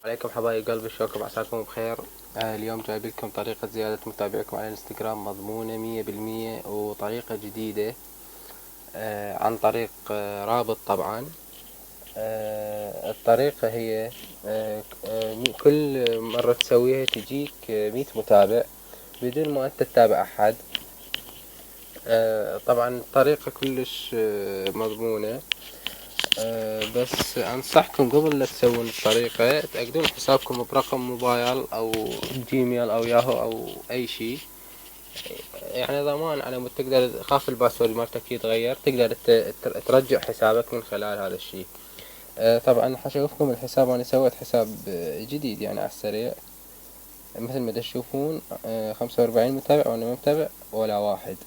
عليكم حبايب قلبي، شلونكم؟ عساكم بخير. اليوم جايب لكم طريقة زيادة متابعيكم على الانستغرام مضمونة 100%، وطريقة جديدة عن طريق رابط طبعا. الطريقة هي كل مرة تسويها تجيك 100 متابع بدون ما انت تتابع احد. طبعا الطريقة كلش مضمونة. بس انصحكم قبل لا تسوون الطريقة تأكدون حسابكم برقم موبايل او جيميل او ياهو او اي شي، يعني ضمان على مود تقدر خاف الباسورد مالتك يتغير، تقدر ترجع حسابك من خلال هذا الشي. طبعا حشوفكم الحساب، انا سويت حساب جديد يعني على السريع. مثل ما تشوفون 45 متابع وانا ما متابع ولا واحد.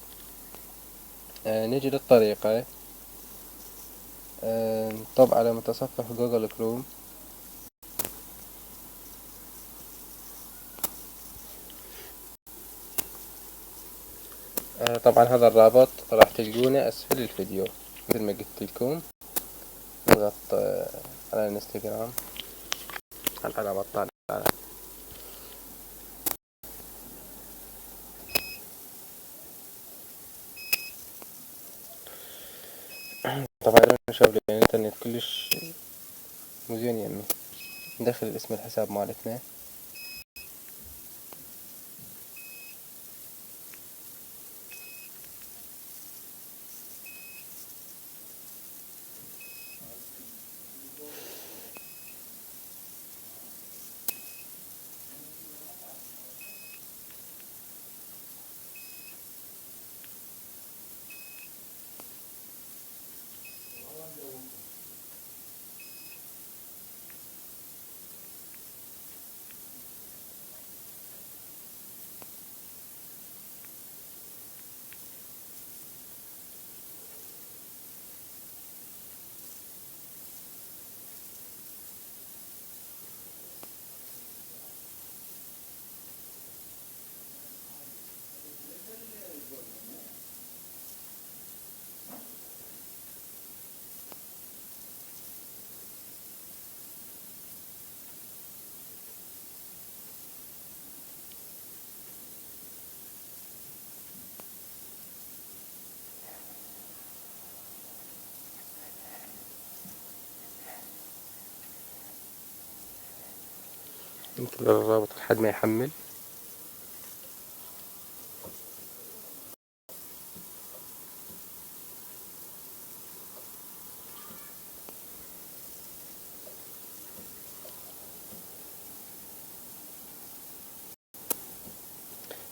نجي للطريقة. طب على متصفح جوجل كروم. طبعا هذا الرابط راح تلقونه اسفل الفيديو مثل ما قلت لكم. نضغط على الانستغرام، على العلامة الطالعة. طبعا نشوف الانترنت كلش مزين يمي. ندخل اسم الحساب مالتنا. ننتظر الرابط لحد ما يحمل.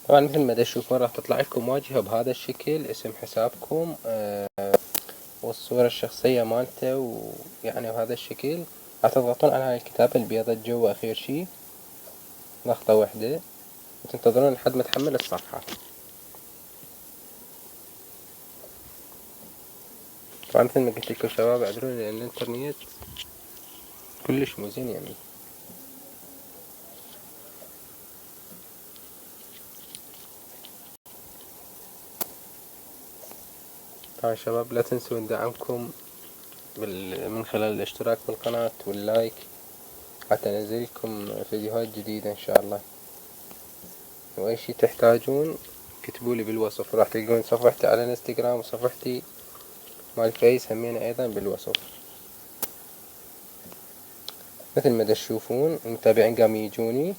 طبعا مثل ما تشوفون راح تطلع لكم واجهة بهذا الشكل، اسم حسابكم والصورة الشخصية مالته، ويعني بهذا الشكل راح تضغطون على هاي الكتابة البيضة جوا اخير شي، ضغطة واحدة وتنتظرون لحد ما تحمل الصفحة. طبعا مثل ما قلت لكم شباب، اعذروني لان الانترنت كلش مو زين يعني. طبعا شباب لا تنسون دعمكم من خلال الاشتراك بالقناة واللايك حتى انزل لكم فيديوهات جديدة ان شاء الله. واي شي تحتاجون كتبولي بالوصف، راح تلقون صفحتي على الانستغرام وصفحتي مال الفيس همين ايضا بالوصف. مثل ما تشوفون المتابعين قام يجوني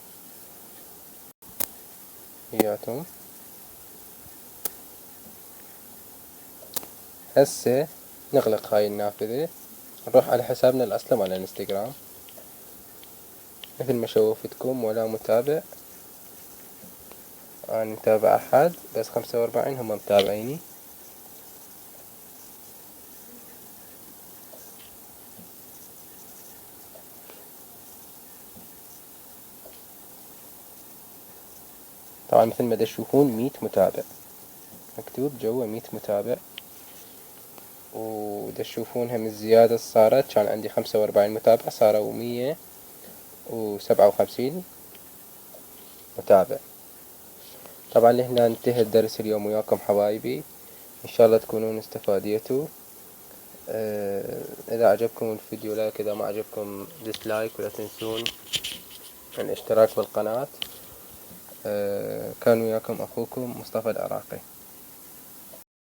وياتهم. هسه نغلق هاي النافذة، نروح على حسابنا الأصلي مال الانستغرام. مثل ما شوفتكم ولا متابع، أنا متابع أحد بس 45 هم متابعيني. طبعا مثل ما تشوفون 100 متابع مكتوب جوا 100 متابع. وتشوفون هم الزيادة صارت، كان عندي 45 متابع صاروا 157 متابع. طبعا لهنا انتهى الدرس اليوم وياكم حبايبي، ان شاء الله تكونون استفاديتوا. اذا عجبكم الفيديو لايك، اذا ما عجبكم ديسلايك، ولا تنسون الاشتراك بالقناة. كان وياكم أخوكم مصطفى العراقي.